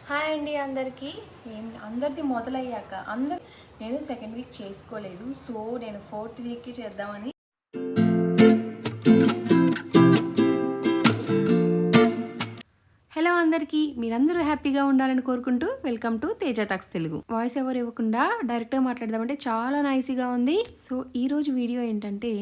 Hi అండి అందరికీ. అందరిది మొదలయ్యాక నేను సెకండ్ వీక్ చేసుకోలేదు, సో నేను ఫోర్త్ వీక్కి చేద్దామని. హలో అందరికీ, మీరందరూ హ్యాపీగా ఉండాలని కోరుకుంటూ welcome to Teja talks Telugu. Voice ఎవరు ఇవ్వకుండా డైరెక్ట్గా మాట్లాడదామంటే చాలా నైస్గా ఉంది. సో ఈరోజు వీడియో ఏంటంటే,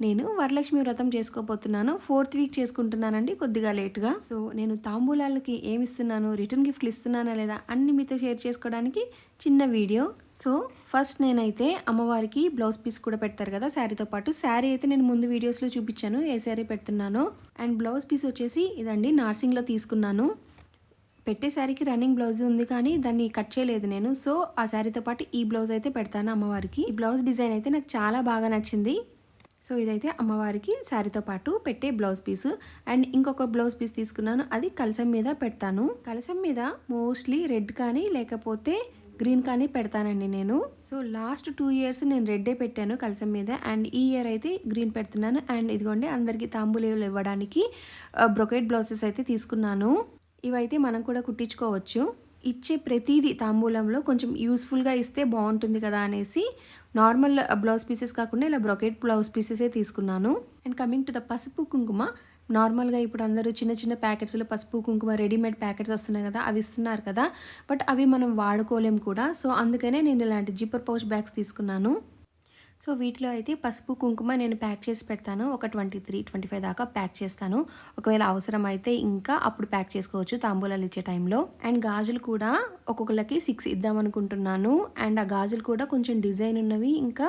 నేను వరలక్ష్మి వ్రతం చేసుకోబోతున్నాను. ఫోర్త్ వీక్ చేసుకుంటున్నానండి, కొద్దిగా లేట్గా. సో నేను తాంబూలాలకి ఏమి ఇస్తున్నాను, రిటర్న్ గిఫ్ట్లు ఇస్తున్నానా లేదా అన్ని మీతో షేర్ చేసుకోవడానికి చిన్న వీడియో. సో ఫస్ట్ నేనైతే అమ్మవారికి బ్లౌజ్ పీస్ కూడా పెడతారు కదా శారీతో పాటు. శారీ అయితే నేను ముందు వీడియోస్లో చూపించాను ఏ శారీ పెడుతున్నానో. అండ్ బ్లౌజ్ పీస్ వచ్చేసి ఇదండి, నార్సింగ్లో తీసుకున్నాను. పెట్టే శారీకి రన్నింగ్ బ్లౌజ్ ఉంది కానీ దాన్ని కట్ చేయలేదు నేను. సో ఆ శారీతో పాటు ఈ బ్లౌజ్ అయితే పెడతాను అమ్మవారికి. ఈ బ్లౌజ్ డిజైన్ అయితే నాకు చాలా బాగా నచ్చింది. సో ఇదైతే అమ్మవారికి శారీతో పాటు పెట్టే బ్లౌజ్ పీస్. అండ్ ఇంకొక బ్లౌజ్ పీస్ తీసుకున్నాను, అది కలసం మీద పెడతాను. కలసం మీద మోస్ట్లీ రెడ్ కానీ లేకపోతే గ్రీన్ కానీ పెడతానండి నేను. సో లాస్ట్ 2 years నేను రెడ్డే పెట్టాను కలసం మీద, అండ్ ఈ ఇయర్ అయితే గ్రీన్ పెడుతున్నాను. అండ్ ఇదిగోండి, అందరికీ తాంబూలాలు ఇవ్వడానికి బ్రొకెట్ బ్లౌజెస్ అయితే తీసుకున్నాను. ఇవైతే మనం కూడా కుట్టించుకోవచ్చు. ఇచ్చే ప్రతిదీ తాంబూలంలో కొంచెం యూస్ఫుల్గా ఇస్తే బాగుంటుంది కదా అనేసి నార్మల్ బ్లౌజ్ పీసెస్ కాకుండా ఇలా బ్రొకెట్ బ్లౌజ్ పీసెసే తీసుకున్నాను. అండ్ కమింగ్ టు ద పసుపు కుంకుమ, నార్మల్గా ఇప్పుడు అందరూ చిన్న చిన్న ప్యాకెట్స్లో పసుపు కుంకుమ రెడీమేడ్ ప్యాకెట్స్ వస్తున్నాయి కదా, అవి ఇస్తున్నారు కదా, బట్ అవి మనం వాడుకోలేము కూడా. సో అందుకనే నేను ఇలాంటి జిప్పర్ పౌచ్ బ్యాగ్స్ తీసుకున్నాను. సో వీటిలో అయితే పసుపు కుంకుమ నేను ప్యాక్ చేసి పెడతాను. ఒక 23-25 దాకా ప్యాక్ చేస్తాను. ఒకవేళ అవసరం అయితే ఇంకా అప్పుడు ప్యాక్ చేసుకోవచ్చు తాంబూలాలు ఇచ్చే టైంలో. అండ్ గాజులు కూడా ఒక్కొక్కరికి 6 ఇద్దాం అనుకుంటున్నాను. అండ్ ఆ గాజులు కూడా కొంచెం డిజైన్ ఉన్నవి, ఇంకా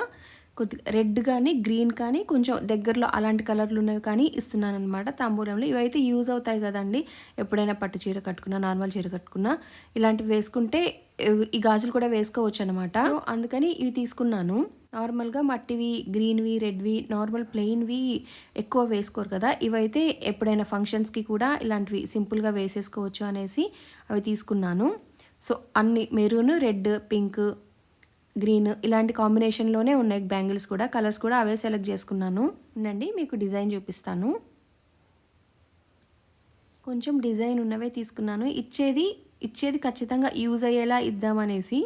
కొద్దిగా రెడ్ కానీ గ్రీన్ కానీ కొంచెం దగ్గరలో అలాంటి కలర్లు ఉన్నవి కానీ ఇస్తున్నాను అనమాట తాంబూలంలో. ఇవైతే యూజ్ అవుతాయి కదండి, ఎప్పుడైనా పట్టు చీర కట్టుకున్నా నార్మల్ చీర కట్టుకున్నా ఇలాంటివి వేసుకుంటే ఈ గాజులు కూడా వేసుకోవచ్చు అనమాట. సో అందుకని ఇవి తీసుకున్నాను. నార్మల్గా మట్టివి, గ్రీన్వి, రెడ్వి, నార్మల్ ప్లెయిన్వి ఎక్కువ వేసుకోరు కదా, ఇవైతే ఎప్పుడైనా ఫంక్షన్స్కి కూడా ఇలాంటివి సింపుల్గా వేసేసుకోవచ్చు అనేసి అవి తీసుకున్నాను. సో అన్ని మెరూన్, రెడ్, పింక్, గ్రీన్ ఇలాంటి కాంబినేషన్లోనే ఉన్నాయి బ్యాంగిల్స్ కూడా. కలర్స్ కూడా అవే సెలెక్ట్ చేసుకున్నాను. ఉండండి మీకు డిజైన్ చూపిస్తాను. కొంచెం డిజైన్ ఉన్నవే తీసుకున్నాను. ఇచ్చేది ఖచ్చితంగా యూజ్ అయ్యేలా ఇద్దామనేసి.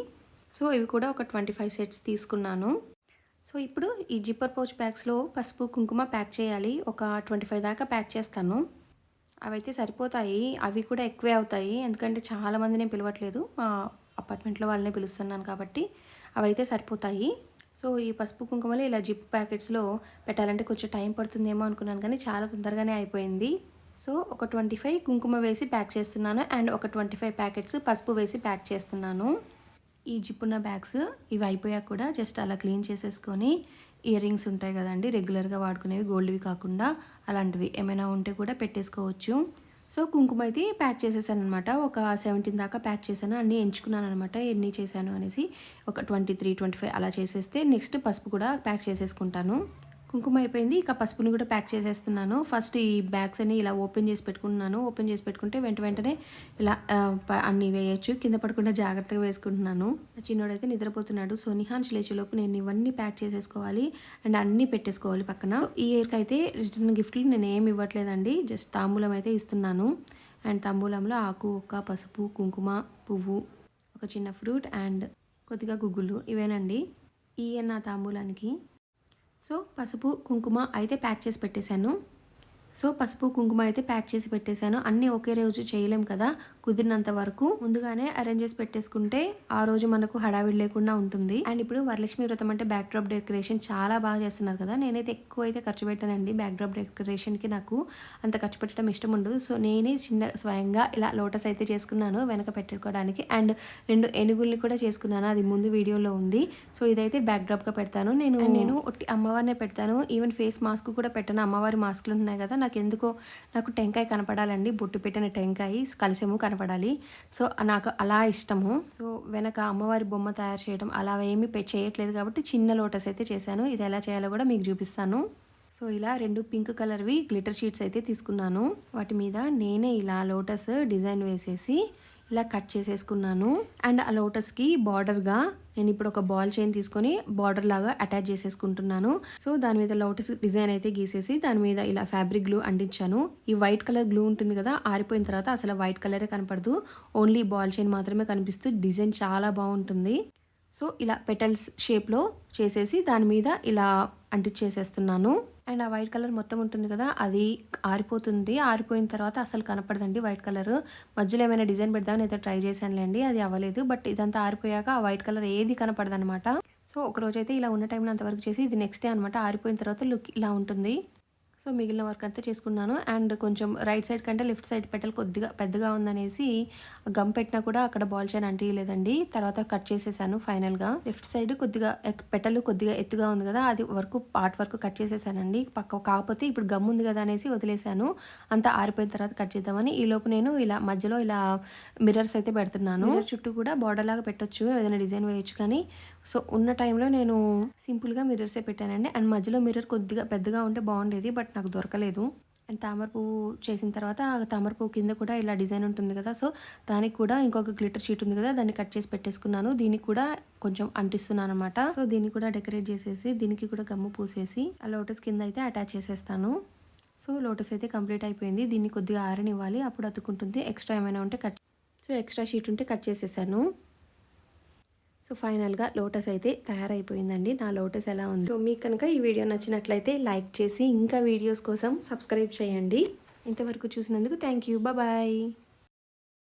సో ఇవి కూడా ఒక 25 సెట్స్ తీసుకున్నాను. సో ఇప్పుడు ఈ జిప్పర్ పౌచ్ బ్యాగ్స్లో పసుపు కుంకుమ ప్యాక్ చేయాలి. ఒక 25 దాకా ప్యాక్ చేస్తాను. అవైతే సరిపోతాయి, అవి కూడా ఎక్కువే అవుతాయి ఎందుకంటే చాలామంది నేను పిలవట్లేదు, మా అపార్ట్మెంట్లో వాళ్ళనే పిలుస్తున్నాను కాబట్టి అవైతే సరిపోతాయి. సో ఈ పసుపు కుంకుమలు ఇలా జిప్ ప్యాకెట్స్లో పెట్టాలంటే కొంచెం టైం పడుతుందేమో అనుకున్నాను, కానీ చాలా తొందరగానే అయిపోయింది. సో ఒక 25 కుంకుమ వేసి ప్యాక్ చేస్తున్నాను, అండ్ ఒక 25 ప్యాకెట్స్ పసుపు వేసి ప్యాక్ చేస్తున్నాను. ఈ జిప్పున్న బ్యాగ్స్ ఇవి అయిపోయాక కూడా జస్ట్ అలా క్లీన్ చేసేసుకొని, ఇయర్ రింగ్స్ ఉంటాయి కదండి రెగ్యులర్గా వాడుకునేవి, గోల్డ్వి కాకుండా అలాంటివి ఏమైనా ఉంటే కూడా పెట్టేసుకోవచ్చు. సో కుంకుమ అయితే ప్యాక్ చేసేసాను అనమాట. ఒక 17 దాకా ప్యాక్ చేశాను. అన్నీ ఎంచుకున్నాను అనమాట ఎన్ని చేశాను అనేసి. ఒక 23-25 అలా చేసేస్తే నెక్స్ట్ పసుపు కూడా ప్యాక్ చేసేసుకుంటాను. కుంకుమ అయిపోయింది, ఇక పసుపుని కూడా ప్యాక్ చేసేస్తున్నాను. ఫస్ట్ ఈ బ్యాగ్స్ అన్ని ఇలా ఓపెన్ చేసి పెట్టుకుంటున్నాను. ఓపెన్ చేసి పెట్టుకుంటే వెంటనే ఇలా అన్నీ వేయచ్చు, కింద పడకుండా జాగ్రత్తగా వేసుకుంటున్నాను. చిన్నోడైతే నిద్రపోతున్నాడు. సో నిహాన్స్ లేచేలోపు నేను ఇవన్నీ ప్యాక్ చేసేసుకోవాలి అండ్ అన్నీ పెట్టేసుకోవాలి పక్కన. ఈ ఇయర్కి అయితే రిటర్న్ గిఫ్ట్లు నేను ఏమి ఇవ్వట్లేదండి, జస్ట్ తాంబూలం అయితే ఇస్తున్నాను. అండ్ తాంబూలంలో ఆకు, ఒక్క, పసుపు, కుంకుమ, పువ్వు, ఒక చిన్న ఫ్రూట్ అండ్ కొద్దిగా గుగ్గులు, ఇవేనండి ఈ నా తాంబూలానికి. సో పసుపు కుంకుమ అయితే ప్యాక్ చేసి పెట్టేశాను. సో పసుపు కుంకుమ అయితే ప్యాక్ చేసి పెట్టేశాను. అన్నీ ఒకే రోజు చేయలేం కదా, కుదిరినంత వరకు ముందుగానే అరేంజ్ చేసి పెట్టేసుకుంటే ఆ రోజు మనకు హడావిడి లేకుండా ఉంటుంది. అండ్ ఇప్పుడు వరలక్ష్మి వ్రతం అంటే బ్యాక్ డ్రాప్ డెకరేషన్ చాలా బాగా చేస్తున్నారు కదా. నేనైతే ఎక్కువ అయితే ఖర్చు పెట్టానండి బ్యాక్ డ్రాప్ డెకరేషన్కి, నాకు అంత ఖర్చు పెట్టడం ఇష్టం ఉండదు. సో నేనే స్వయంగా ఇలా లోటస్ అయితే చేసుకున్నాను వెనక పెట్టుకోవడానికి. అండ్ 2 ఏనుగుల్ని కూడా చేసుకున్నాను, అది ముందు వీడియోలో ఉంది. సో ఇదైతే బ్యాక్ డ్రాప్గా పెడతాను. నేను ఒట్టి అమ్మవారినే పెడతాను, ఈవెన్ ఫేస్ మాస్క్ కూడా పెట్టాను. అమ్మవారి మాస్కులు ఉన్నాయి కదా, నాకు టెంకాయ కనపడాలండి, బొట్టు పెట్టిన టెంకాయ కలశము కనపడాలి. సో నాకు అలా ఇష్టము. సో వెనక అమ్మవారి బొమ్మ తయారు చేయడం అలా ఏమీ చేయట్లేదు కాబట్టి చిన్న లోటస్ అయితే చేశాను. ఇది ఎలా చేయాలో కూడా మీకు చూపిస్తాను. సో ఇలా 2 పింక్ కలర్వి గ్లిటర్ షీట్స్ అయితే తీసుకున్నాను. వాటి మీద నేనే ఇలా లోటస్ డిజైన్ వేసేసి ఇలా కట్ చేసేసుకున్నాను. అండ్ ఆ లోటస్కి బార్డర్గా నేను ఇప్పుడు ఒక బాల్ చైన్ తీసుకొని బార్డర్ లాగా అటాచ్ చేసేసుకుంటున్నాను. సో దాని మీద లోటస్ డిజైన్ అయితే గీసేసి దాని మీద ఇలా ఫ్యాబ్రిక్ గ్లూ అంటించాను. ఈ వైట్ కలర్ గ్లూ ఉంటుంది కదా, ఆరిపోయిన తర్వాత అసలు వైట్ కలరే కనపడదు, ఓన్లీ బాల్ చైన్ మాత్రమే కనిపిస్తూ డిజైన్ చాలా బాగుంటుంది. సో ఇలా పెటల్స్ షేప్లో చేసేసి దాని మీద ఇలా అంటించేసేస్తున్నాను. అండ్ ఆ వైట్ కలర్ మొత్తం ఉంటుంది కదా, అది ఆరిపోతుంది. ఆరిపోయిన తర్వాత అసలు కనపడదండి వైట్ కలర్. మధ్యలో ఏమైనా డిజైన్ పెడదామని అయితే ట్రై చేశానులేండి, అది అవ్వలేదు. బట్ ఇదంతా ఆరిపోయాక ఆ వైట్ కలర్ ఏది కనపడదు అనమాట. సో ఒకరోజు అయితే ఇలా ఉన్న టైంలో అంతవరకు చేసి ఇది నెక్స్ట్ డే అనమాట. ఆరిపోయిన తర్వాత లుక్ ఇలా ఉంటుంది. సో మిగిలిన వర్క్ అంతా చేసుకున్నాను. అండ్ కొంచెం రైట్ సైడ్ కంటే లెఫ్ట్ సైడ్ పెటల్ కొద్దిగా పెద్దగా ఉందనేసి గమ్ పెట్టినా కూడా అక్కడ బాల్ చైన్ అంటియలేదండి. తర్వాత కట్ చేసేసాను ఫైనల్గా. లెఫ్ట్ సైడ్ కొద్దిగా పెటల్ కొద్దిగా ఎత్తుగా ఉంది కదా, అది వరకు పార్ట్ వరకు కట్ చేసేసానండి. కాకపోతే ఇప్పుడు గమ్ ఉంది కదా అనేసి వదిలేశాను. అంతా ఆరిపోయిన తర్వాత కట్ చేద్దామని. ఈ లోపు నేను ఇలా మధ్యలో ఇలా మిర్రర్స్ అయితే పెడుతున్నాను. మిర్రర్ చుట్టూ కూడా బార్డర్ లాగా పెట్టొచ్చు, ఏదైనా డిజైన్ వేయొచ్చు. కానీ సో ఉన్న టైంలో నేను సింపుల్గా మిర్రర్సే పెట్టానండి. అండ్ మధ్యలో మిర్రర్ కొద్దిగా పెద్దగా ఉంటే బాగుండేది, బట్ నాకు దొరకలేదు. అండ్ తామర పువ్వు చేసిన తర్వాత ఆ తామర పువ్వు కింద కూడా ఇలా డిజైన్ ఉంటుంది కదా, సో దానికి కూడా ఇంకొక గ్లిటర్ షీట్ ఉంది కదా, దాన్ని కట్ చేసి పెట్టేసుకున్నాను. దీనికి కూడా కొంచెం అంటిస్తున్నాను అనమాట. సో దీన్ని కూడా డెకరేట్ చేసేసి దీనికి కూడా గమ్ము పూసేసి ఆ లోటస్ కింద అయితే అటాచ్ చేసేస్తాను. సో లోటస్ అయితే కంప్లీట్ అయిపోయింది. దీన్ని కొద్దిగా ఆరనివ్వాలి, అప్పుడు అతుక్కుంటుంది. ఎక్స్ట్రా ఏమైనా ఉంటే ఎక్స్ట్రా షీట్ ఉంటే కట్ చేసేసాను. సో ఫైనల్గా లోటస్ అయితే తయారైపోయిందండి. నా లోటస్ ఎలా ఉంది? సో మీకు కనుక ఈ వీడియో నచ్చినట్లయితే లైక్ చేసి ఇంకా వీడియోస్ కోసం సబ్స్క్రైబ్ చేయండి. ఇంతవరకు చూసినందుకు థ్యాంక్ యూ. బాయ్.